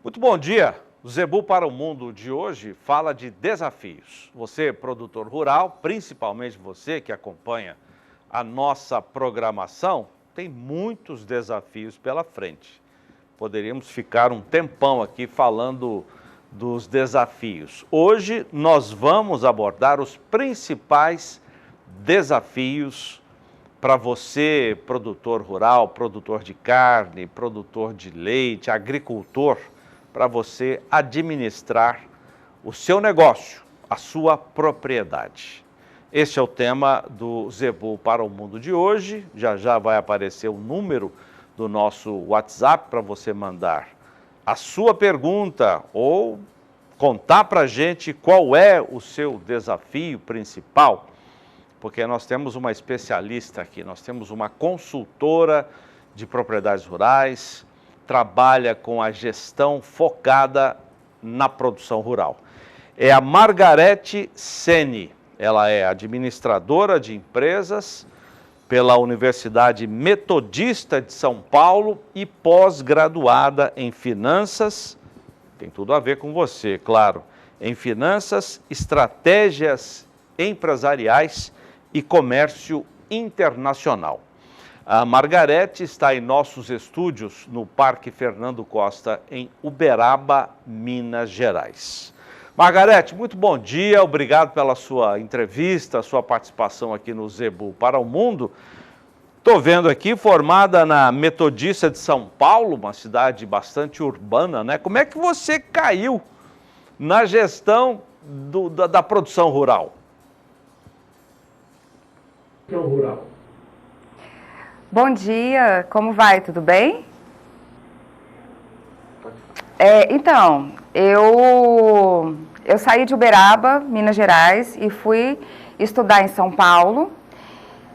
Muito bom dia. O Zebu para o Mundo de hoje fala de desafios. Você, produtor rural, principalmente você que acompanha a nossa programação, tem muitos desafios pela frente. Poderíamos ficar um tempão aqui falando dos desafios. Hoje nós vamos abordar os principais desafios para você, produtor rural, produtor de carne, produtor de leite, agricultor, para você administrar o seu negócio, a sua propriedade. Este é o tema do Zebu para o Mundo de hoje. Já vai aparecer o número do nosso WhatsApp para você mandar a sua pergunta ou contar para a gente qual é o seu desafio principal, porque nós temos uma especialista aqui, nós temos uma consultora de propriedades rurais, trabalha com a gestão focada na produção rural. É a Margarete Seni, ela é administradora de empresas pela Universidade Metodista de São Paulo e pós-graduada em finanças, tem tudo a ver com você, claro, em finanças, estratégias empresariais e comércio internacional. A Margarete está em nossos estúdios no Parque Fernando Costa, em Uberaba, Minas Gerais. Margarete, muito bom dia, obrigado pela sua entrevista, sua participação aqui no Zebu para o Mundo. Estou vendo aqui, formada na Metodista de São Paulo, uma cidade bastante urbana, né? Como é que você caiu na gestão da produção rural? Rural. Bom dia, como vai? Tudo bem? Então, eu saí de Uberaba, Minas Gerais, e fui estudar em São Paulo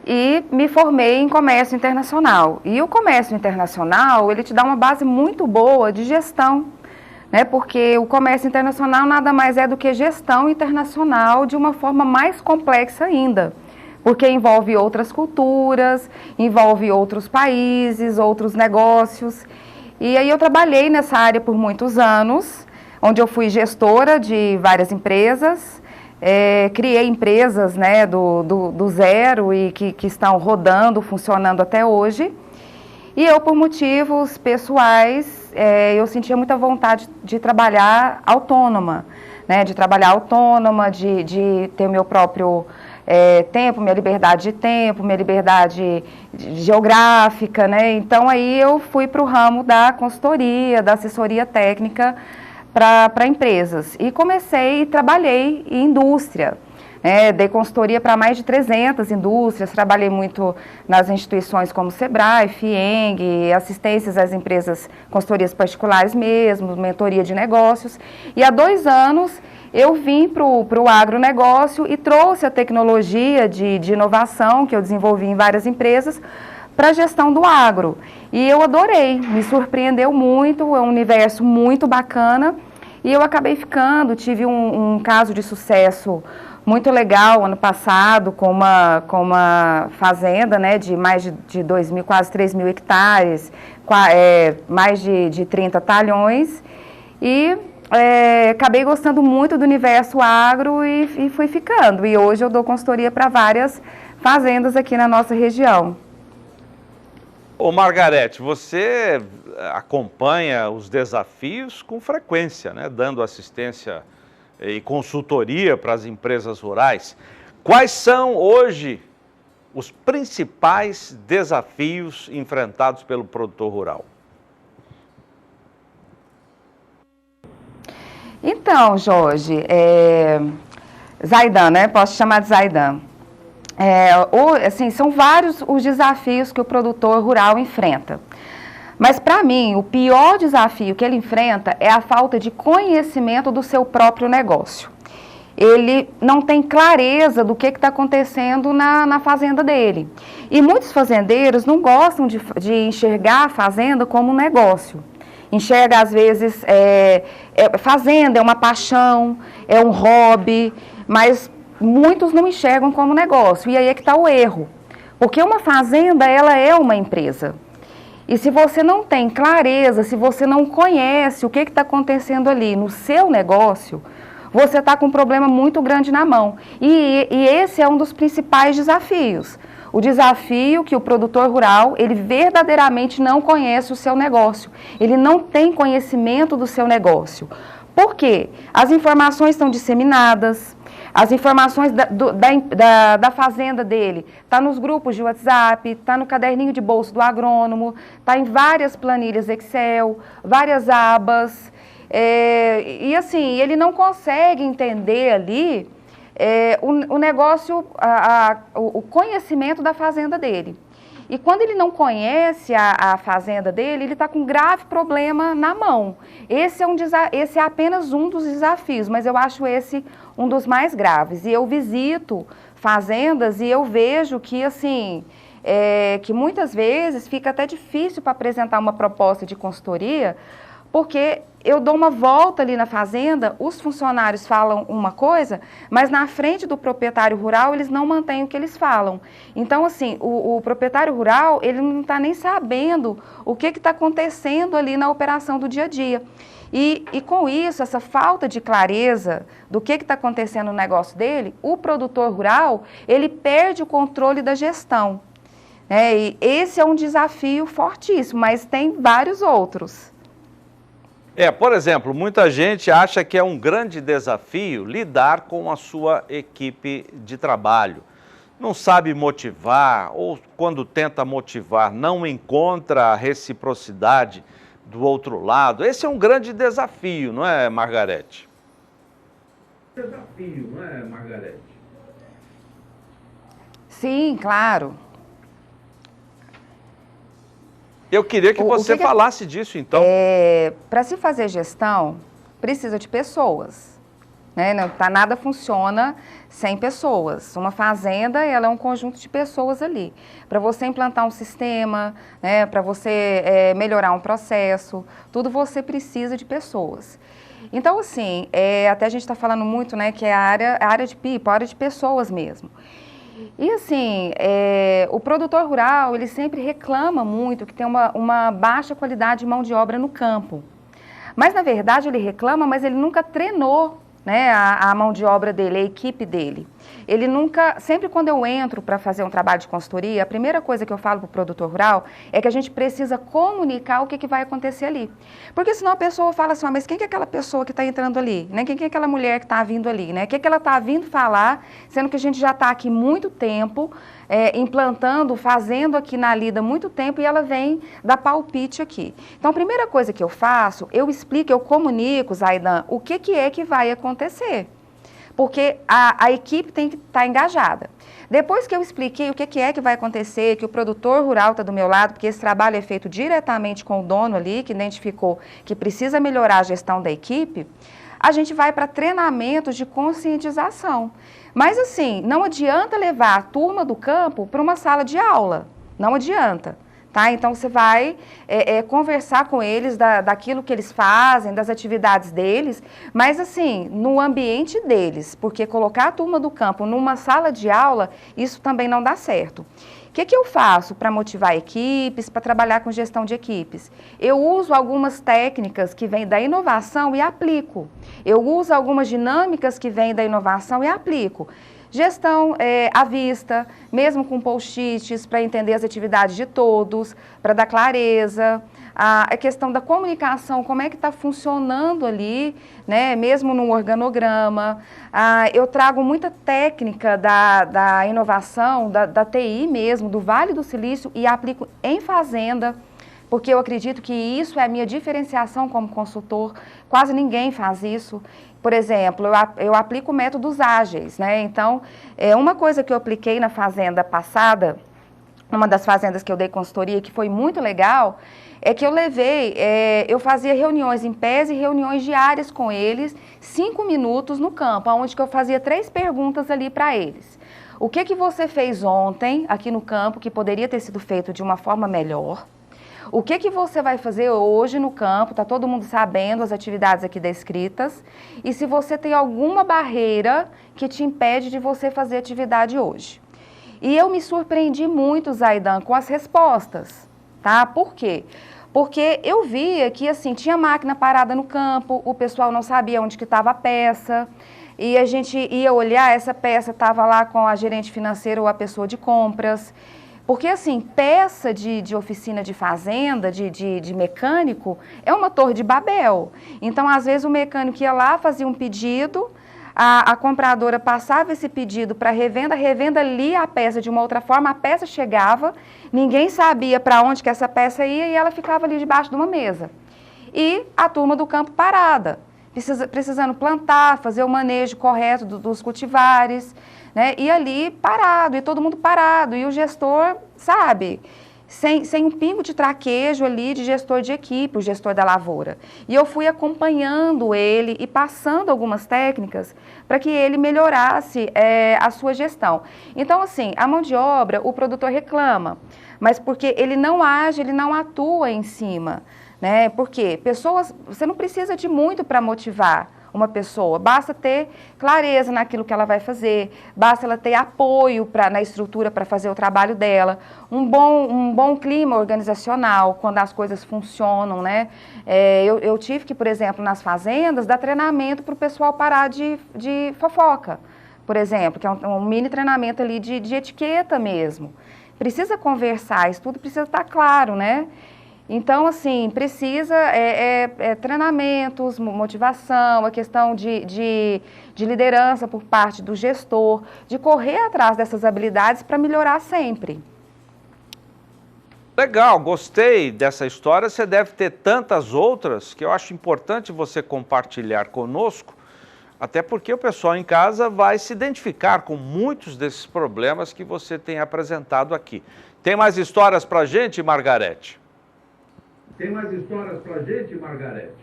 e me formei em comércio internacional. E o comércio internacional, ele te dá uma base muito boa de gestão, né? Porque o comércio internacional nada mais é do que gestão internacional de uma forma mais complexa ainda. Porque envolve outras culturas, envolve outros países, outros negócios. E aí eu trabalhei nessa área por muitos anos, onde eu fui gestora de várias empresas, criei empresas, né, do zero e que estão rodando, funcionando até hoje. E eu, por motivos pessoais, eu sentia muita vontade de trabalhar autônoma, né, de ter o meu próprio tempo, minha liberdade de tempo, minha liberdade geográfica, né? Então aí eu fui para o ramo da consultoria, da assessoria técnica para empresas e trabalhei em indústria, dei consultoria para mais de 300 indústrias, trabalhei muito nas instituições como Sebrae, FIENG, assistências às empresas, consultorias particulares mesmo, mentoria de negócios, e há 2 anos eu vim para o agronegócio e trouxe a tecnologia de inovação que eu desenvolvi em várias empresas para a gestão do agro. E eu adorei, me surpreendeu muito, é um universo muito bacana e eu acabei ficando, tive um caso de sucesso muito legal ano passado com uma fazenda, né, de mais de 2.000, quase 3.000 hectares, mais de 30 talhões e acabei gostando muito do universo agro e fui ficando. E hoje eu dou consultoria para várias fazendas aqui na nossa região. Ô Margarete, você acompanha os desafios com frequência, né? Dando assistência e consultoria para as empresas rurais. Quais são hoje os principais desafios enfrentados pelo produtor rural? Então, Jorge, Zaidan, né? Posso chamar de Zaidan. Assim, são vários os desafios que o produtor rural enfrenta. Mas, para mim, o pior desafio que ele enfrenta é a falta de conhecimento do seu próprio negócio. Ele não tem clareza do que está acontecendo na fazenda dele. E muitos fazendeiros não gostam de enxergar a fazenda como um negócio. Enxerga, às vezes, fazenda é uma paixão, é um hobby, mas muitos não enxergam como negócio. E aí é que está o erro. Porque uma fazenda, ela é uma empresa. E se você não tem clareza, se você não conhece o que está acontecendo ali no seu negócio, você está com um problema muito grande na mão. E esse é um dos principais desafios. O desafio que o produtor rural, ele verdadeiramente não conhece o seu negócio. Ele não tem conhecimento do seu negócio. Por quê? As informações estão disseminadas, as informações da fazenda dele está nos grupos de WhatsApp, está no caderninho de bolso do agrônomo, está em várias planilhas Excel, várias abas. E assim, ele não consegue entender ali o negócio, o conhecimento da fazenda dele. E quando ele não conhece a fazenda dele, ele está com um grave problema na mão. Esse é apenas um dos desafios, mas eu acho esse um dos mais graves. E eu visito fazendas e eu vejo que, assim, que muitas vezes fica até difícil para apresentar uma proposta de consultoria, porque eu dou uma volta ali na fazenda, os funcionários falam uma coisa, mas na frente do proprietário rural eles não mantêm o que eles falam. Então, assim, o proprietário rural, ele não está nem sabendo o que está acontecendo ali na operação do dia a dia. E com isso, essa falta de clareza do que está acontecendo no negócio dele, o produtor rural, ele perde o controle da gestão. E esse é um desafio fortíssimo, mas tem vários outros. Por exemplo, muita gente acha que é um grande desafio lidar com a sua equipe de trabalho. Não sabe motivar, ou quando tenta motivar, não encontra a reciprocidade do outro lado. Esse é um grande desafio, não é, Margarete? Desafio, não é, Margarete? Sim, claro. Eu queria que você falasse disso, então. Para se fazer gestão, precisa de pessoas. Nada funciona sem pessoas. Uma fazenda, ela é um conjunto de pessoas ali. Para você implantar um sistema, para você melhorar um processo, tudo você precisa de pessoas. Então, assim, até a gente está falando muito, que é a área de people, a área de pessoas mesmo. E assim, o produtor rural, ele sempre reclama muito que tem uma baixa qualidade de mão de obra no campo. Mas, na verdade, ele reclama, mas ele nunca treinou a mão de obra dele, a equipe dele. Ele nunca, sempre quando eu entro para fazer um trabalho de consultoria, a primeira coisa que eu falo para o produtor rural é que a gente precisa comunicar o que vai acontecer ali. Porque senão a pessoa fala assim, mas quem que é aquela pessoa que está entrando ali? Quem que é aquela mulher que está vindo ali? O que ela está vindo falar, sendo que a gente já está aqui muito tempo, implantando, fazendo aqui na lida muito tempo e ela vem dar palpite aqui. Então, a primeira coisa que eu faço, eu explico, eu comunico, Zaidan, o que é que vai acontecer. Porque a equipe tem que estar engajada. Depois que eu expliquei o que é que vai acontecer, que o produtor rural está do meu lado, porque esse trabalho é feito diretamente com o dono ali, que identificou que precisa melhorar a gestão da equipe, a gente vai para treinamentos de conscientização. Mas assim, não adianta levar a turma do campo para uma sala de aula, não adianta. Então, você vai conversar com eles daquilo que eles fazem, das atividades deles, mas assim, no ambiente deles, porque colocar a turma do campo numa sala de aula, isso também não dá certo. O que eu faço para motivar equipes, para trabalhar com gestão de equipes? Eu uso algumas técnicas que vêm da inovação e aplico. Eu uso algumas dinâmicas que vêm da inovação e aplico. Gestão à vista, mesmo com post-its, para entender as atividades de todos, para dar clareza. A questão da comunicação, como é que está funcionando ali, mesmo no organograma. Eu trago muita técnica da inovação, da TI mesmo, do Vale do Silício, e aplico em fazenda, porque eu acredito que isso é a minha diferenciação como consultor. Quase ninguém faz isso. Por exemplo, eu aplico métodos ágeis, Então, uma coisa que eu apliquei na fazenda passada, uma das fazendas que eu dei consultoria, que foi muito legal, é que eu fazia reuniões em pés e reuniões diárias com eles, 5 minutos no campo, onde que eu fazia 3 perguntas ali para eles. O que você fez ontem aqui no campo que poderia ter sido feito de uma forma melhor? O que você vai fazer hoje no campo? Está todo mundo sabendo as atividades aqui descritas. E se você tem alguma barreira que te impede de você fazer atividade hoje. E eu me surpreendi muito, Zaidan, com as respostas. tá? Por quê? Porque eu via que, assim, tinha máquina parada no campo, o pessoal não sabia onde que estava a peça, e a gente ia olhar, essa peça estava lá com a gerente financeira ou a pessoa de compras. Porque, assim, peça de oficina de fazenda, de mecânico, é uma torre de Babel. Então, às vezes, o mecânico ia lá, fazia um pedido, a compradora passava esse pedido para a revenda lia a peça de uma outra forma, a peça chegava, ninguém sabia para onde que essa peça ia e ela ficava ali debaixo de uma mesa. E a turma do campo parada, precisando plantar, fazer o manejo correto dos cultivares, né? E ali parado, e todo mundo parado, e o gestor, sabe, sem um pingo de traquejo ali de gestor de equipe, o gestor da lavoura. E eu fui acompanhando ele e passando algumas técnicas para que ele melhorasse a sua gestão. Então, assim, a mão de obra, o produtor reclama, mas porque ele não age, ele não atua em cima, né? Porque pessoas, você não precisa de muito para motivar uma pessoa, basta ter clareza naquilo que ela vai fazer, basta ela ter apoio na estrutura para fazer o trabalho dela, um bom clima organizacional, quando as coisas funcionam, né? Eu tive que, por exemplo, nas fazendas, dar treinamento para o pessoal parar de fofoca, por exemplo, que é um mini treinamento ali de etiqueta mesmo. Precisa conversar, isso tudo precisa estar claro, né? Então, assim, precisa treinamentos, motivação, a questão de liderança por parte do gestor, de correr atrás dessas habilidades para melhorar sempre. Legal, gostei dessa história. Você deve ter tantas outras que eu acho importante você compartilhar conosco, até porque o pessoal em casa vai se identificar com muitos desses problemas que você tem apresentado aqui. Tem mais histórias para a gente, Margarete? Tem mais histórias pra gente, Margarete?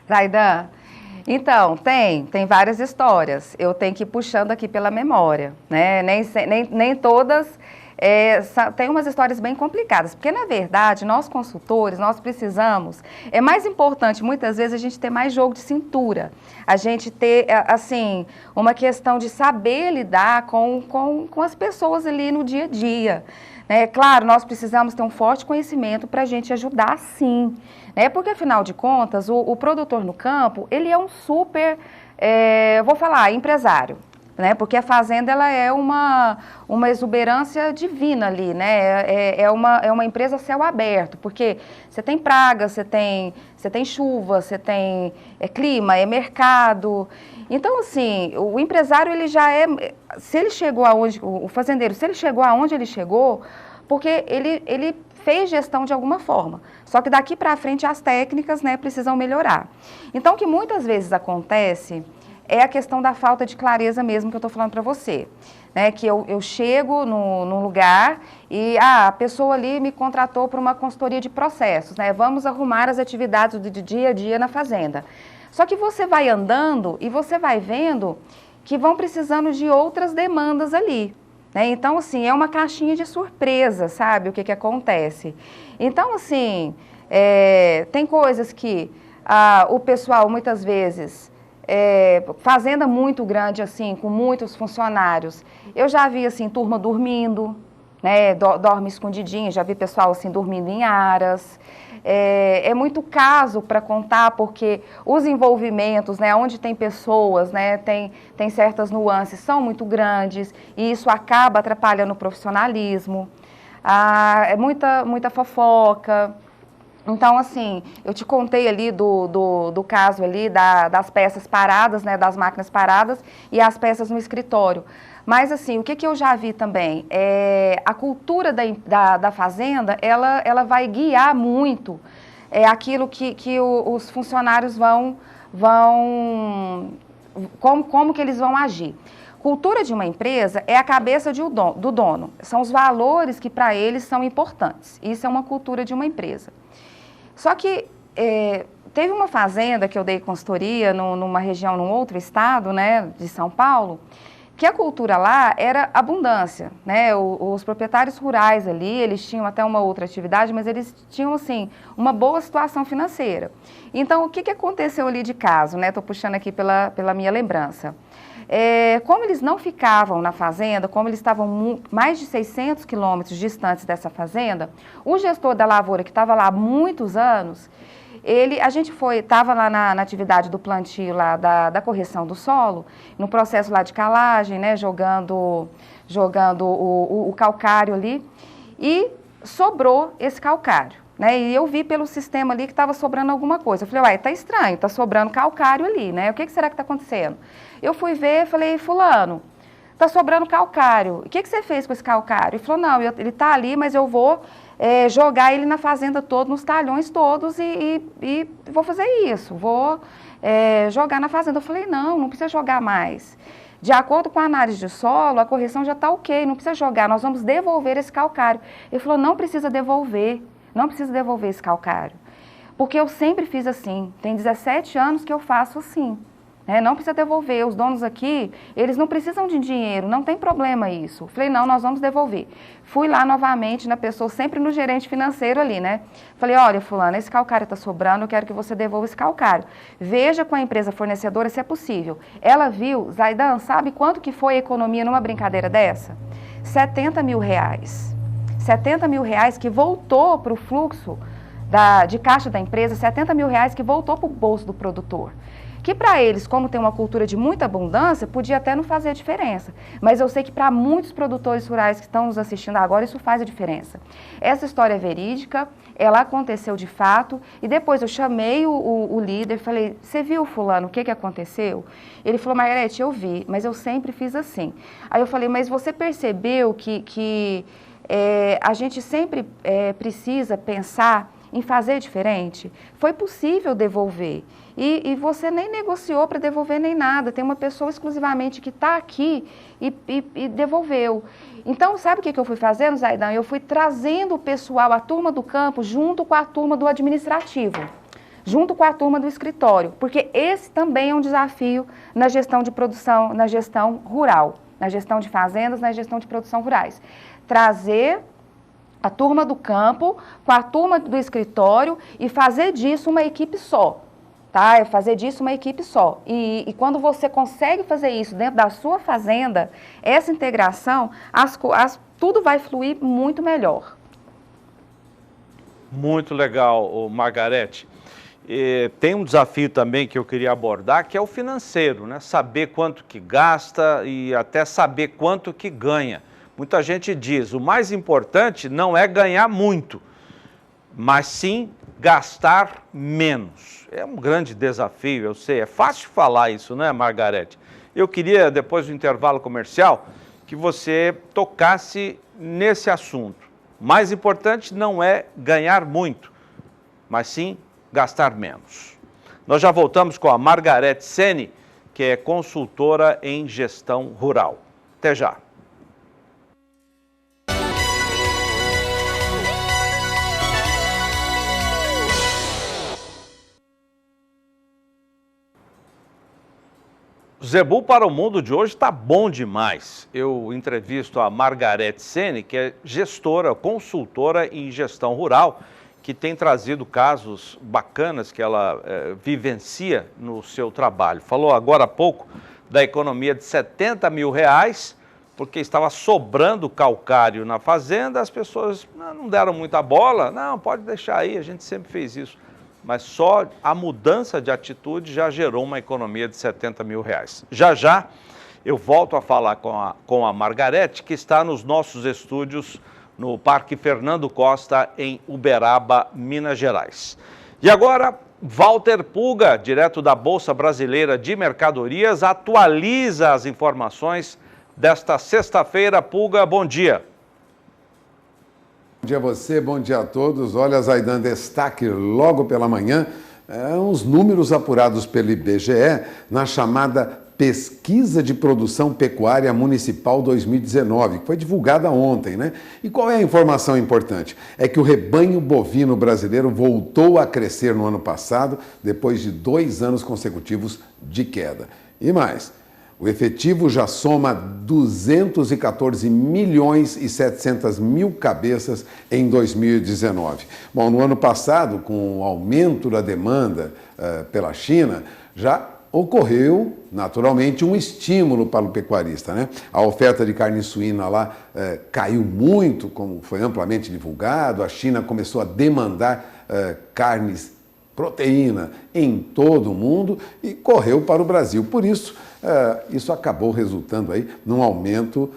Zaidan, então, tem várias histórias. Eu tenho que ir puxando aqui pela memória, né? Nem todas, tem umas histórias bem complicadas, porque, na verdade, nós consultores, nós precisamos, é mais importante, muitas vezes, a gente ter mais jogo de cintura, a gente ter, assim, uma questão de saber lidar com as pessoas ali no dia a dia. Claro, nós precisamos ter um forte conhecimento para a gente ajudar, sim, né? Porque, afinal de contas, o produtor no campo, ele é um super, vou falar, empresário, né? Porque a fazenda, ela é uma exuberância divina ali, né? É uma empresa a céu aberto, porque você tem praga, você tem chuva, você tem clima, é mercado. Então, assim, o empresário, ele já se ele chegou aonde, o fazendeiro, se ele chegou aonde ele chegou, porque ele fez gestão de alguma forma. Só que daqui para frente as técnicas, né, precisam melhorar. Então, o que muitas vezes acontece é a questão da falta de clareza mesmo que eu estou falando para você. Né, que eu chego num lugar e a pessoa ali me contratou para uma consultoria de processos, né? Vamos arrumar as atividades do dia a dia na fazenda. Só que você vai andando e você vai vendo que vão precisando de outras demandas ali, né? Então, assim, é uma caixinha de surpresa, sabe, o que acontece. Então, assim, tem coisas que o pessoal, muitas vezes, fazenda muito grande, assim, com muitos funcionários, eu já vi, assim, turma dormindo, né, dorme escondidinho, já vi pessoal, assim, dormindo em aras. É muito caso para contar, porque os envolvimentos, né, onde tem pessoas, né, tem certas nuances, são muito grandes, e isso acaba atrapalhando o profissionalismo. É muita fofoca. Então, assim, eu te contei ali do caso ali das peças paradas, né, das máquinas paradas e as peças no escritório. Mas, assim, o que eu já vi também? A cultura da fazenda, ela vai guiar muito aquilo que os funcionários como que eles vão agir. Cultura de uma empresa é a cabeça do dono. São os valores que para eles são importantes. Isso é uma cultura de uma empresa. Só que teve uma fazenda que eu dei consultoria numa região, num outro estado, né, de São Paulo, que a cultura lá era abundância, né? Os proprietários rurais ali, eles tinham até uma outra atividade, mas eles tinham, assim, uma boa situação financeira. Então, o que aconteceu ali de caso, né? Estou puxando aqui pela minha lembrança. Como eles não ficavam na fazenda, como eles estavam mais de 600 quilômetros distantes dessa fazenda, o gestor da lavoura, que estava lá há muitos anos, a gente estava lá na atividade do plantio lá da correção do solo, no processo lá de calagem, né, jogando o calcário ali, e sobrou esse calcário. Né, e eu vi pelo sistema ali que estava sobrando alguma coisa. Eu falei, uai, tá estranho, está sobrando calcário ali, né? O que será que está acontecendo? Eu fui ver, falei, fulano, está sobrando calcário. O que você fez com esse calcário? Ele falou, não, ele está ali, mas eu vou jogar ele na fazenda toda, nos talhões todos e vou fazer isso, vou jogar na fazenda. Eu falei, não precisa jogar mais. De acordo com a análise de solo, a correção já está ok, não precisa jogar, nós vamos devolver esse calcário. Ele falou, não precisa devolver. Não precisa devolver esse calcário, porque eu sempre fiz assim, tem 17 anos que eu faço assim, né? Não precisa devolver, os donos aqui, eles não precisam de dinheiro, não tem problema isso. Falei, não, nós vamos devolver. Fui lá novamente na pessoa, sempre no gerente financeiro ali, né? Falei, olha, fulano, esse calcário está sobrando, eu quero que você devolva esse calcário. Veja com a empresa fornecedora se é possível. Ela viu, Zaidan, sabe quanto que foi a economia numa brincadeira dessa? R$70 mil. R$70 mil que voltou para o fluxo de caixa da empresa, R$70 mil que voltou para o bolso do produtor. Que para eles, como tem uma cultura de muita abundância, podia até não fazer a diferença. Mas eu sei que para muitos produtores rurais que estão nos assistindo agora, isso faz a diferença. Essa história é verídica, ela aconteceu de fato, e depois eu chamei o líder, falei, você viu, fulano, o que aconteceu? Ele falou, Margarete, eu vi, mas eu sempre fiz assim. Aí eu falei, mas você percebeu que a gente sempre precisa pensar em fazer diferente? Foi possível devolver e você nem negociou para devolver nem nada, tem uma pessoa exclusivamente que está aqui e devolveu. Então, sabe o que eu fui fazendo, Zaidan? Eu fui trazendo o pessoal, a turma do campo, junto com a turma do administrativo, junto com a turma do escritório, porque esse também é um desafio na gestão de produção, na gestão rural, na gestão de fazendas, na gestão de produção rurais. Trazer a turma do campo com a turma do escritório e fazer disso uma equipe só, tá? Fazer disso uma equipe só. E quando você consegue fazer isso dentro da sua fazenda, essa integração, tudo vai fluir muito melhor. Muito legal, Margarete. Tem um desafio também que eu queria abordar, que é o financeiro, né? Saber quanto que gasta e até saber quanto que ganha. Muita gente diz, o mais importante não é ganhar muito, mas sim gastar menos. É um grande desafio, eu sei, é fácil falar isso, né, Margarete? Eu queria, depois do intervalo comercial, que você tocasse nesse assunto. O mais importante não é ganhar muito, mas sim gastar menos. Nós já voltamos com a Margarete Seni, que é consultora em gestão rural. Até já. Zebu para o Mundo de hoje está bom demais. Eu entrevisto a Margarete Seni, que é gestora, consultora em gestão rural, que tem trazido casos bacanas que ela vivencia no seu trabalho. Falou agora há pouco da economia de R$70 mil, porque estava sobrando calcário na fazenda, as pessoas não deram muita bola, não, pode deixar aí, a gente sempre fez isso. Mas só a mudança de atitude já gerou uma economia de R$70 mil. Já já eu volto a falar com a Margarete, que está nos nossos estúdios no Parque Fernando Costa, em Uberaba, Minas Gerais. E agora, Walter Puga, direto da Bolsa Brasileira de Mercadorias, atualiza as informações desta sexta-feira. Puga, bom dia. Bom dia a você, bom dia a todos. Olha, Zaidan, destaque logo pela manhã, uns números apurados pelo IBGE na chamada Pesquisa de Produção Pecuária Municipal 2019, que foi divulgada ontem, né? E qual é a informação importante? É que o rebanho bovino brasileiro voltou a crescer no ano passado, depois de 2 anos consecutivos de queda. E mais, o efetivo já soma 214 milhões e 700 mil cabeças em 2019. Bom, no ano passado, com o aumento da demanda pela China, já ocorreu, naturalmente, um estímulo para o pecuarista, né? A oferta de carne suína lá caiu muito, como foi amplamente divulgado. A China começou a demandar carnes, proteína em todo o mundo e correu para o Brasil. Por isso, isso acabou resultando aí num aumento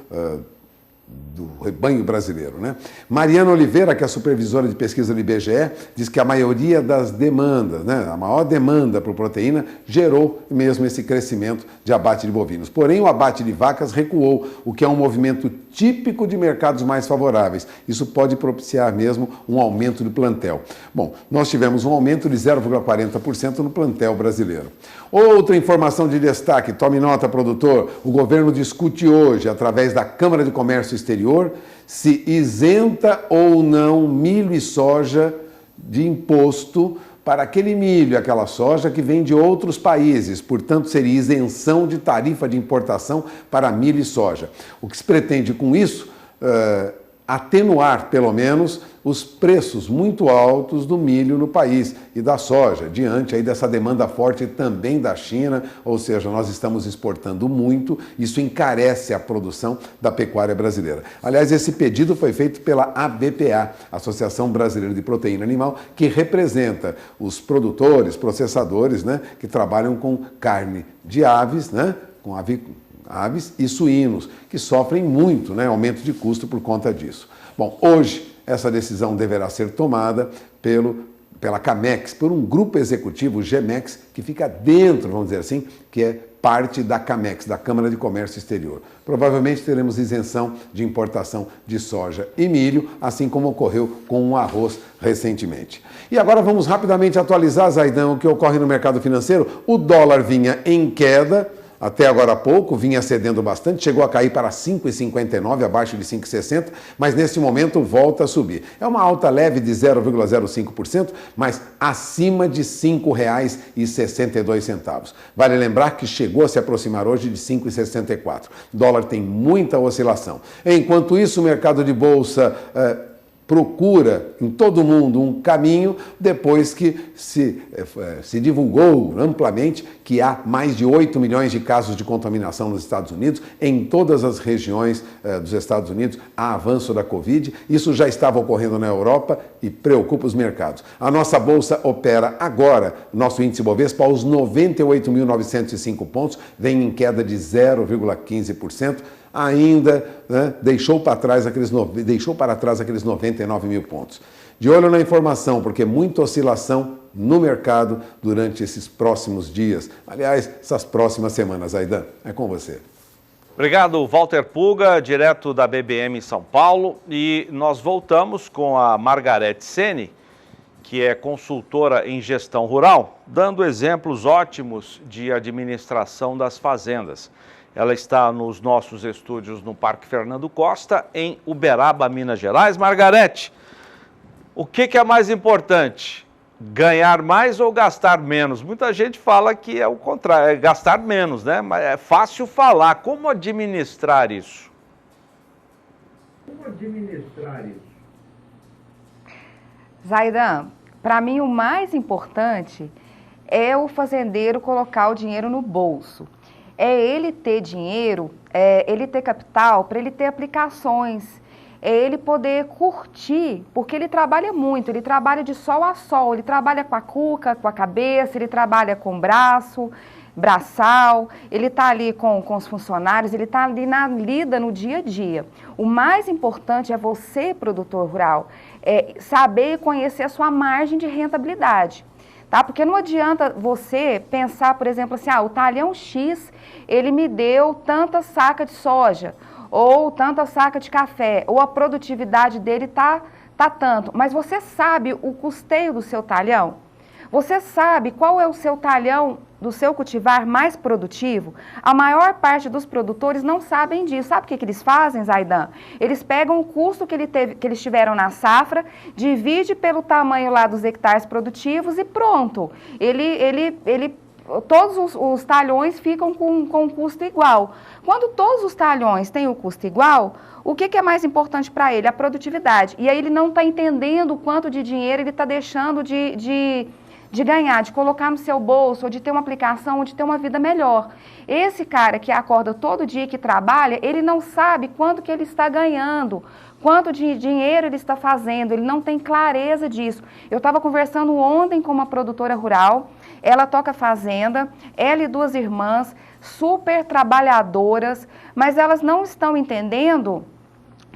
do rebanho brasileiro, né? Mariana Oliveira, que é a supervisora de pesquisa do IBGE, diz que a maioria das demandas, né, a maior demanda por proteína, gerou mesmo esse crescimento de abate de bovinos. Porém, o abate de vacas recuou, o que é um movimento típico de mercados mais favoráveis. Isso pode propiciar mesmo um aumento do plantel. Bom, nós tivemos um aumento de 0,40% no plantel brasileiro. Outra informação de destaque, tome nota, produtor, o governo discute hoje, através da Câmara de Comércio Exterior, se isenta ou não milho e soja de imposto para aquele milho, aquela soja que vem de outros países. Portanto, seria isenção de tarifa de importação para milho e soja. O que se pretende com isso? Atenuar, pelo menos, os preços muito altos do milho no país e da soja, diante aí dessa demanda forte também da China, ou seja, nós estamos exportando muito, isso encarece a produção da pecuária brasileira. Aliás, esse pedido foi feito pela ABPA, Associação Brasileira de Proteína Animal, que representa os produtores, processadores, né, que trabalham com carne de aves, né, com aves e suínos, que sofrem muito, né, aumento de custo por conta disso. Bom, hoje essa decisão deverá ser tomada pela CAMEX, por um grupo executivo, o GEMEX, que fica dentro, vamos dizer assim, que é parte da CAMEX, da Câmara de Comércio Exterior. Provavelmente teremos isenção de importação de soja e milho, assim como ocorreu com o arroz recentemente. E agora vamos rapidamente atualizar, Zaidan, o que ocorre no mercado financeiro. O dólar vinha em queda, até agora há pouco, vinha cedendo bastante, chegou a cair para 5,59, abaixo de 5,60, mas nesse momento volta a subir. É uma alta leve de 0,05%, mas acima de R$ 5,62. Vale lembrar que chegou a se aproximar hoje de 5,64. O dólar tem muita oscilação. Enquanto isso, o mercado de bolsa procura em todo o mundo um caminho depois que se divulgou amplamente que há mais de 8 milhões de casos de contaminação nos Estados Unidos, em todas as regiões dos Estados Unidos há avanço da Covid. Isso já estava ocorrendo na Europa e preocupa os mercados. A nossa bolsa opera agora, nosso índice Bovespa, aos 98.905 pontos, vem em queda de 0,15%. Ainda, né, deixou para trás aqueles 99 mil pontos. De olho na informação, porque muita oscilação no mercado durante esses próximos dias. Aliás, essas próximas semanas, Zaidan, é com você. Obrigado, Walter Puga, direto da BBM em São Paulo. E nós voltamos com a Margarete Seni, que é consultora em gestão rural, dando exemplos ótimos de administração das fazendas. Ela está nos nossos estúdios no Parque Fernando Costa, em Uberaba, Minas Gerais. Margarete, o que é mais importante? Ganhar mais ou gastar menos? Muita gente fala que é o contrário, é gastar menos, né? Mas é fácil falar. Como administrar isso? Como administrar isso? Zaidan, para mim o mais importante é o fazendeiro colocar o dinheiro no bolso. É ele ter dinheiro, ele ter capital, para ele ter aplicações, é ele poder curtir, porque ele trabalha muito, ele trabalha de sol a sol, ele trabalha com a cuca, com a cabeça, ele trabalha com braço, braçal, ele está ali com os funcionários, ele está ali na lida no dia a dia. O mais importante é você, produtor rural, saber e conhecer a sua margem de rentabilidade. Tá? Porque não adianta você pensar, por exemplo, assim, o talhão X, ele me deu tanta saca de soja, ou tanta saca de café, ou a produtividade dele tá tanto. Mas você sabe o custeio do seu talhão? Você sabe qual é o seu talhão do seu cultivar mais produtivo? A maior parte dos produtores não sabem disso. Sabe o que eles fazem, Zaidan? Eles pegam o custo que eles tiveram na safra, divide pelo tamanho lá dos hectares produtivos e pronto. Todos os talhões ficam com um custo igual. Quando todos os talhões têm o custo igual, o que é mais importante para ele? A produtividade. E aí ele não está entendendo o quanto de dinheiro ele está deixando de de ganhar, de colocar no seu bolso, ou de ter uma aplicação, ou de ter uma vida melhor. Esse cara que acorda todo dia, que trabalha, ele não sabe quanto que ele está ganhando, quanto de dinheiro ele está fazendo, ele não tem clareza disso. Eu estava conversando ontem com uma produtora rural, ela toca fazenda, ela e 2 irmãs, super trabalhadoras, mas elas não estão entendendo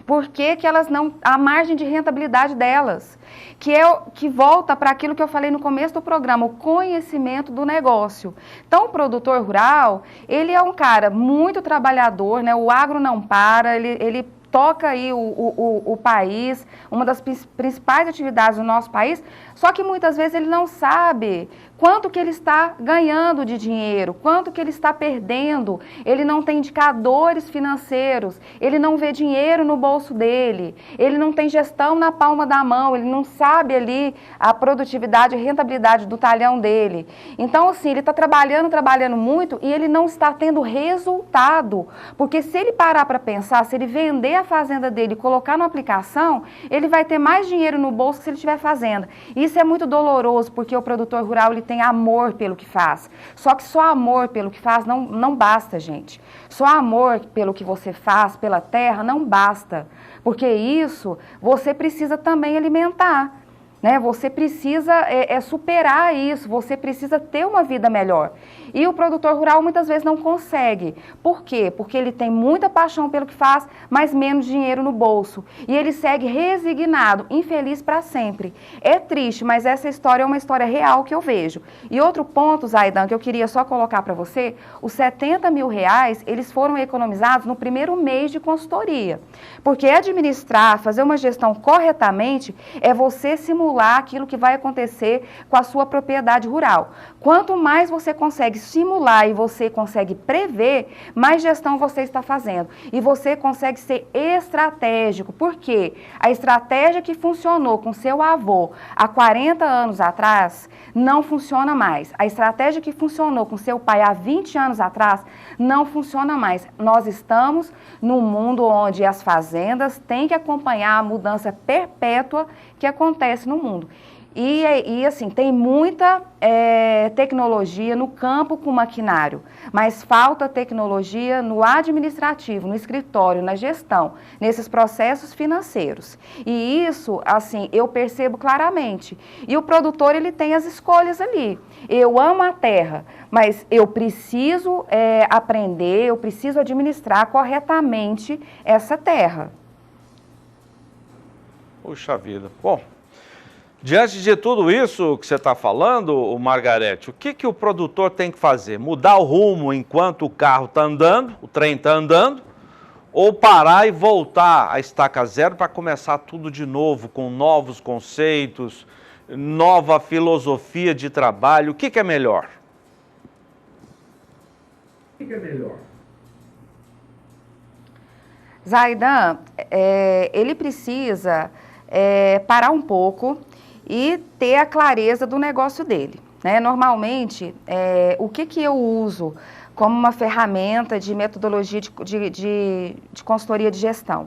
por que elas não, a margem de rentabilidade delas, que volta para aquilo que eu falei no começo do programa, o conhecimento do negócio. Então, o produtor rural, ele é um cara muito trabalhador, né? O agro não para, ele toca aí o país, uma das principais atividades do nosso país, só que muitas vezes ele não sabe quanto que ele está ganhando de dinheiro, quanto que ele está perdendo, ele não tem indicadores financeiros, ele não vê dinheiro no bolso dele, ele não tem gestão na palma da mão, ele não sabe ali a produtividade e rentabilidade do talhão dele. Então, assim, ele está trabalhando muito e ele não está tendo resultado, porque se ele parar para pensar, se ele vender a fazenda dele e colocar na aplicação, ele vai ter mais dinheiro no bolso que se ele tiver fazenda. Isso é muito doloroso, porque o produtor rural, ele tem amor pelo que faz. Só que só amor pelo que faz não basta, gente. Só amor pelo que você faz, pela terra, não basta. Porque isso você precisa também alimentar, né? Você precisa superar isso, você precisa ter uma vida melhor. E o produtor rural muitas vezes não consegue. Por quê? Porque ele tem muita paixão pelo que faz, mas menos dinheiro no bolso. E ele segue resignado, infeliz para sempre. É triste, mas essa história é uma história real que eu vejo. E outro ponto, Zaidan, que eu queria só colocar para você, os R$70 mil, eles foram economizados no primeiro mês de consultoria. Porque administrar, fazer uma gestão corretamente, é você simular aquilo que vai acontecer com a sua propriedade rural. Quanto mais você consegue simular e você consegue prever, mais gestão você está fazendo. E você consegue ser estratégico. Por quê? A estratégia que funcionou com seu avô há 40 anos atrás, não funciona mais. A estratégia que funcionou com seu pai há 20 anos atrás, não funciona mais. Nós estamos num mundo onde as fazendas têm que acompanhar a mudança perpétua que acontece no mundo. E assim, tem muita tecnologia no campo com maquinário, mas falta tecnologia no administrativo, no escritório, na gestão, nesses processos financeiros. E isso, assim, eu percebo claramente. E o produtor, ele tem as escolhas ali. Eu amo a terra, mas eu preciso aprender, eu preciso administrar corretamente essa terra. Puxa vida. Bom, diante de tudo isso que você está falando, Margarete, o que o produtor tem que fazer? Mudar o rumo enquanto o carro está andando, o trem está andando, ou parar e voltar à estaca zero para começar tudo de novo, com novos conceitos, nova filosofia de trabalho? O que é melhor? O que é melhor? Zaidan, ele precisa parar um pouco e ter a clareza do negócio dele, né? Normalmente, o que eu uso como uma ferramenta de metodologia de consultoria de gestão?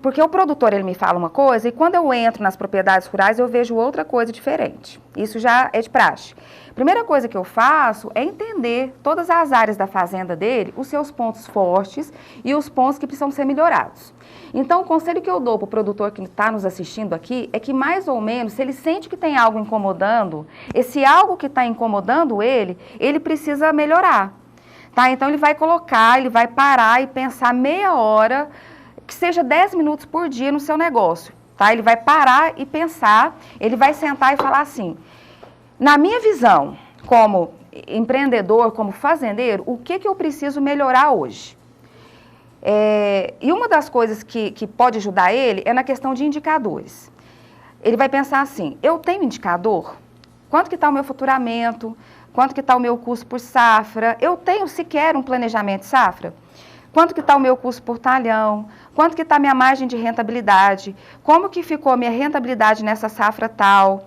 Porque o produtor, ele me fala uma coisa e quando eu entro nas propriedades rurais eu vejo outra coisa diferente. Isso já é de praxe. Primeira coisa que eu faço é entender todas as áreas da fazenda dele, os seus pontos fortes e os pontos que precisam ser melhorados. Então, o conselho que eu dou para o produtor que está nos assistindo aqui é que, mais ou menos, se ele sente que tem algo incomodando, esse algo que está incomodando ele precisa melhorar. Tá? Então, ele vai colocar, ele vai parar e pensar meia hora, que seja 10 minutos por dia no seu negócio. Tá? Ele vai parar e pensar, ele vai sentar e falar assim, na minha visão, como empreendedor, como fazendeiro, o que eu preciso melhorar hoje? E uma das coisas que pode ajudar ele é na questão de indicadores. Ele vai pensar assim, eu tenho indicador? Quanto que está o meu faturamento? Quanto que está o meu custo por safra? Eu tenho sequer um planejamento de safra? Quanto que está o meu custo por talhão? Quanto que está a minha margem de rentabilidade? Como que ficou a minha rentabilidade nessa safra tal?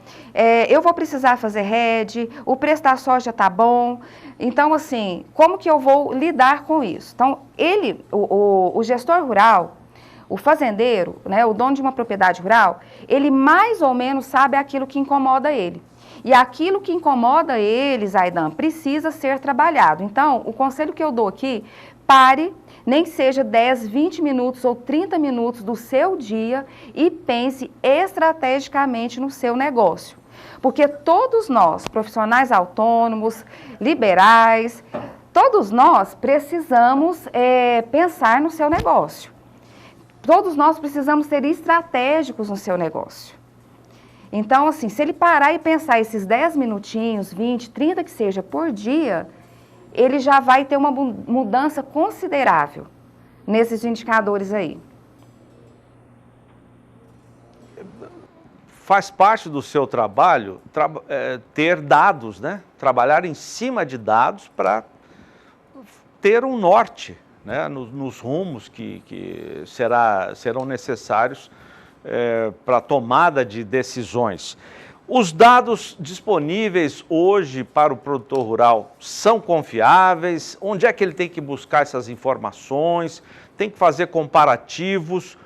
Eu vou precisar fazer hedge? O preço da soja está bom? Então, assim, como que eu vou lidar com isso? Então, o gestor rural, o fazendeiro, né, o dono de uma propriedade rural, ele mais ou menos sabe aquilo que incomoda ele. E aquilo que incomoda eles, Aidan, precisa ser trabalhado. Então, o conselho que eu dou aqui, pare, nem que seja 10, 20 minutos ou 30 minutos do seu dia e pense estrategicamente no seu negócio. Porque todos nós, profissionais autônomos, liberais, todos nós precisamos pensar no seu negócio. Todos nós precisamos ser estratégicos no seu negócio. Então, assim, se ele parar e pensar esses 10 minutinhos, 20, 30 que seja por dia, ele já vai ter uma mudança considerável nesses indicadores aí. Faz parte do seu trabalho ter dados, né? Trabalhar em cima de dados para ter um norte, né? Nos rumos que serão necessários para a tomada de decisões. Os dados disponíveis hoje para o produtor rural são confiáveis? Onde é que ele tem que buscar essas informações? Tem que fazer comparativos?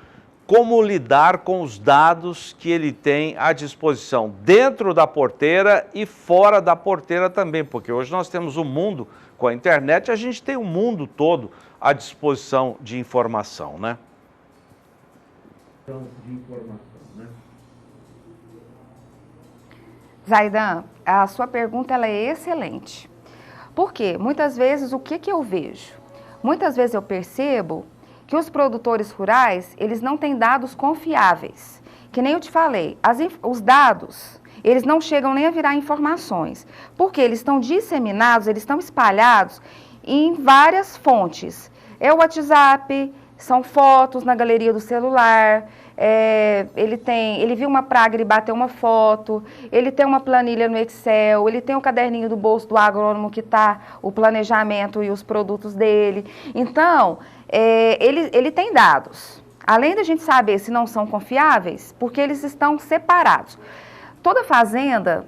Como lidar com os dados que ele tem à disposição dentro da porteira e fora da porteira também? Porque hoje nós temos um mundo, com a internet, a gente tem o mundo todo à disposição de informação, né? Zaidan, a sua pergunta ela é excelente. Por quê? Muitas vezes, o que eu vejo? Muitas vezes eu percebo que os produtores rurais, eles não têm dados confiáveis. Que nem eu te falei, os dados, eles não chegam nem a virar informações. Porque eles estão disseminados, eles estão espalhados em várias fontes. É o WhatsApp, são fotos na galeria do celular, ele viu uma praga, ele bateu uma foto, ele tem uma planilha no Excel, ele tem um caderninho do bolso do agrônomo que está o planejamento e os produtos dele. Então, ele tem dados. Além da gente saber se não são confiáveis, porque eles estão separados. Toda fazenda,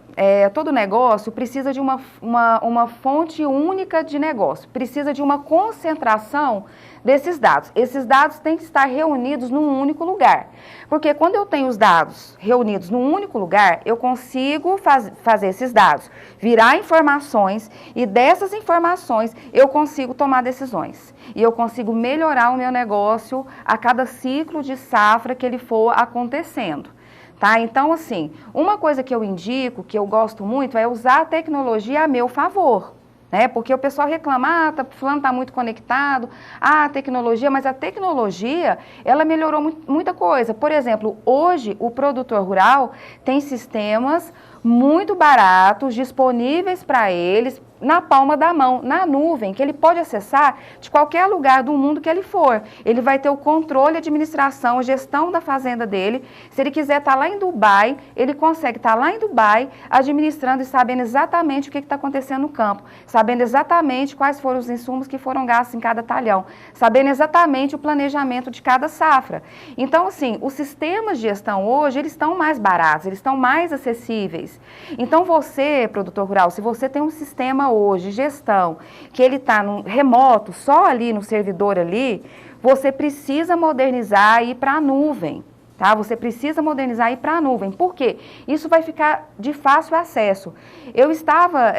todo negócio precisa de uma fonte única de negócio, precisa de uma concentração desses dados. Esses dados têm que estar reunidos num único lugar, porque quando eu tenho os dados reunidos num único lugar, eu consigo fazer esses dados virar informações e dessas informações eu consigo tomar decisões. E eu consigo melhorar o meu negócio a cada ciclo de safra que ele for acontecendo. Tá? Então, assim, uma coisa que eu indico, que eu gosto muito, é usar a tecnologia a meu favor, né? Porque o pessoal reclama, fulano está muito conectado, a tecnologia, mas a tecnologia, ela melhorou muita coisa. Por exemplo, hoje o produtor rural tem sistemas muito baratos, disponíveis para eles, na palma da mão, na nuvem, que ele pode acessar de qualquer lugar do mundo que ele for. Ele vai ter o controle, administração, gestão da fazenda dele. Se ele quiser estar lá em Dubai, ele consegue estar lá em Dubai, administrando e sabendo exatamente o que está acontecendo no campo, sabendo exatamente quais foram os insumos que foram gastos em cada talhão, sabendo exatamente o planejamento de cada safra. Então, assim, os sistemas de gestão hoje, eles estão mais baratos, eles estão mais acessíveis. Então, você, produtor rural, se você tem um sistema hoje, gestão, que ele está remoto, só ali no servidor ali, você precisa modernizar e ir para a nuvem, tá? Você precisa modernizar e ir para a nuvem. Por quê? Isso vai ficar de fácil acesso. Eu estava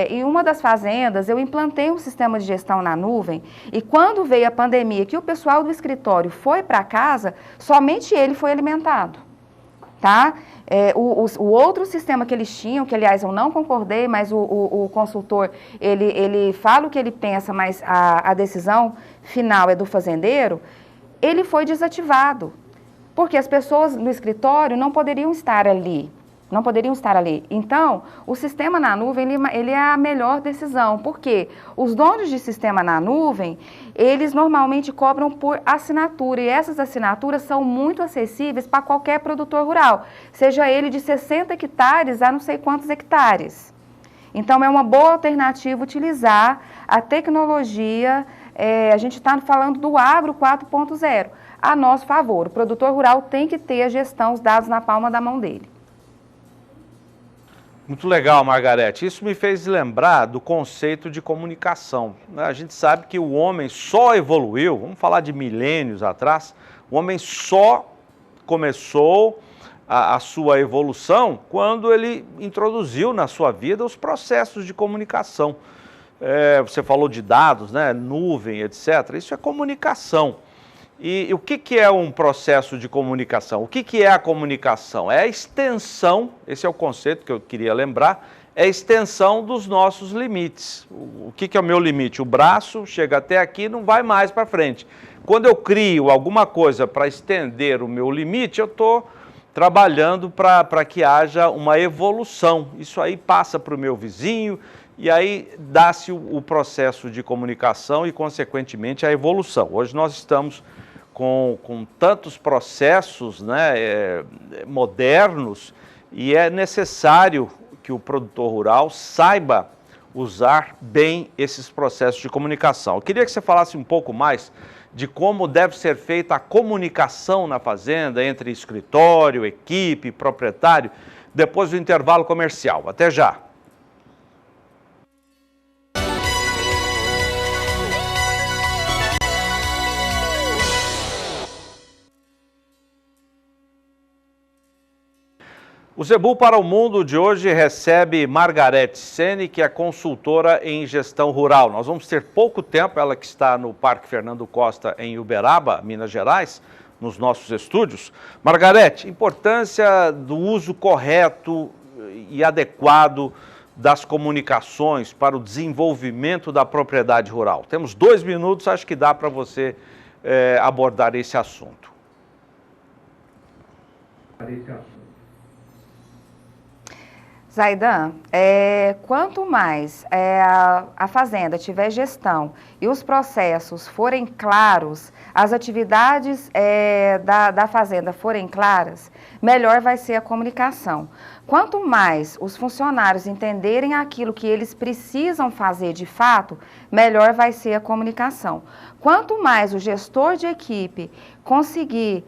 em uma das fazendas, eu implantei um sistema de gestão na nuvem e quando veio a pandemia, que o pessoal do escritório foi para casa, somente ele foi alimentado, tá? O outro sistema que eles tinham, que aliás eu não concordei, mas o consultor, ele fala o que ele pensa, mas a decisão final é do fazendeiro, ele foi desativado, porque as pessoas no escritório não poderiam estar ali. Então, o sistema na nuvem, ele é a melhor decisão, porque os donos de sistema na nuvem, eles normalmente cobram por assinatura, e essas assinaturas são muito acessíveis para qualquer produtor rural, seja ele de 60 hectares a não sei quantos hectares. Então, é uma boa alternativa utilizar a tecnologia, a gente está falando do Agro 4.0, a nosso favor. O produtor rural tem que ter a gestão, os dados na palma da mão dele. Muito legal, Margarete. Isso me fez lembrar do conceito de comunicação. A gente sabe que o homem só evoluiu, vamos falar de milênios atrás, o homem só começou a sua evolução quando ele introduziu na sua vida os processos de comunicação. Você falou de dados, né, nuvem, etc. Isso é comunicação. E o que é um processo de comunicação? O que é a comunicação? É a extensão, esse é o conceito que eu queria lembrar, é a extensão dos nossos limites. O que é o meu limite? O braço chega até aqui, não vai mais para frente. Quando eu crio alguma coisa para estender o meu limite, eu estou trabalhando para que haja uma evolução. Isso aí passa para o meu vizinho e aí dá-se o processo de comunicação e, consequentemente, a evolução. Hoje nós estamos com tantos processos, né, modernos, e é necessário que o produtor rural saiba usar bem esses processos de comunicação. Eu queria que você falasse um pouco mais de como deve ser feita a comunicação na fazenda entre escritório, equipe, proprietário, depois do intervalo comercial. Até já! O Zebu para o Mundo de hoje recebe Margarete Sene, que é consultora em gestão rural. Nós vamos ter pouco tempo, ela que está no Parque Fernando Costa, em Uberaba, Minas Gerais, nos nossos estúdios. Margarete, importância do uso correto e adequado das comunicações para o desenvolvimento da propriedade rural. Temos 2 minutos, acho que dá para você abordar esse assunto. Zaidan, quanto mais a fazenda tiver gestão e os processos forem claros, as atividades da fazenda forem claras, melhor vai ser a comunicação. Quanto mais os funcionários entenderem aquilo que eles precisam fazer de fato, melhor vai ser a comunicação. Quanto mais o gestor de equipe conseguir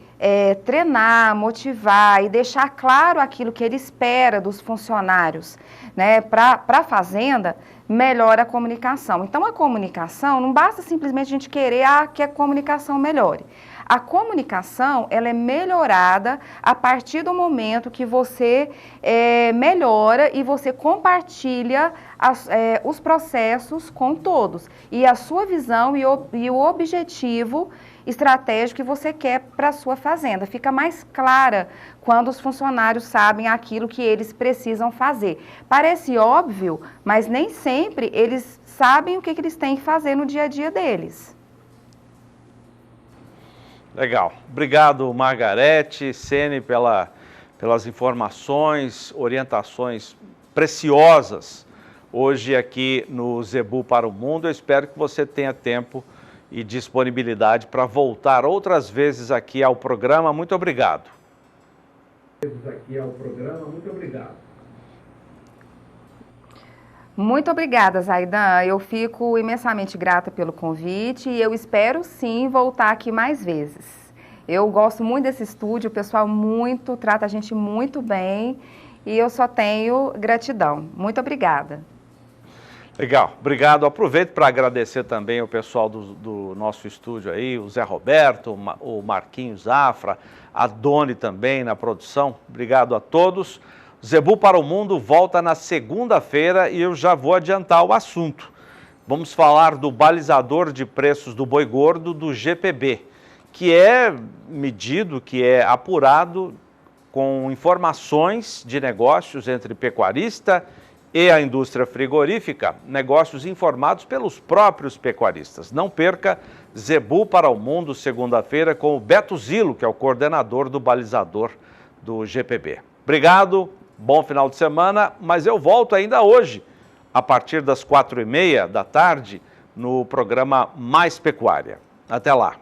treinar, motivar e deixar claro aquilo que ele espera dos funcionários, né, para a fazenda, melhora a comunicação. Então, a comunicação, não basta simplesmente a gente querer que a comunicação melhore. A comunicação, ela é melhorada a partir do momento que você melhora e você compartilha os processos com todos. E a sua visão e o objetivo estratégico que você quer para a sua fazenda. Fica mais clara quando os funcionários sabem aquilo que eles precisam fazer. Parece óbvio, mas nem sempre eles sabem o que eles têm que fazer no dia a dia deles. Legal. Obrigado, Margarete Sene, pelas informações, orientações preciosas hoje aqui no Zebu para o Mundo. Eu espero que você tenha tempo e disponibilidade para voltar outras vezes aqui ao programa. Muito obrigado. Muito obrigada, Zaidan. Eu fico imensamente grata pelo convite e eu espero sim voltar aqui mais vezes. Eu gosto muito desse estúdio, o pessoal trata a gente muito bem e eu só tenho gratidão. Muito obrigada. Legal, obrigado. Aproveito para agradecer também o pessoal do nosso estúdio aí, o Zé Roberto, o Marquinhos Zafra, a Doni também na produção. Obrigado a todos. Zebu para o Mundo volta na segunda-feira e eu já vou adiantar o assunto. Vamos falar do balizador de preços do boi gordo do GPB, que é medido, que é apurado com informações de negócios entre pecuarista e a indústria frigorífica, negócios informados pelos próprios pecuaristas. Não perca Zebu para o Mundo, segunda-feira, com o Beto Zilo, que é o coordenador do balizador do GPB. Obrigado, bom final de semana, mas eu volto ainda hoje, a partir das 4h30 da tarde, no programa Mais Pecuária. Até lá.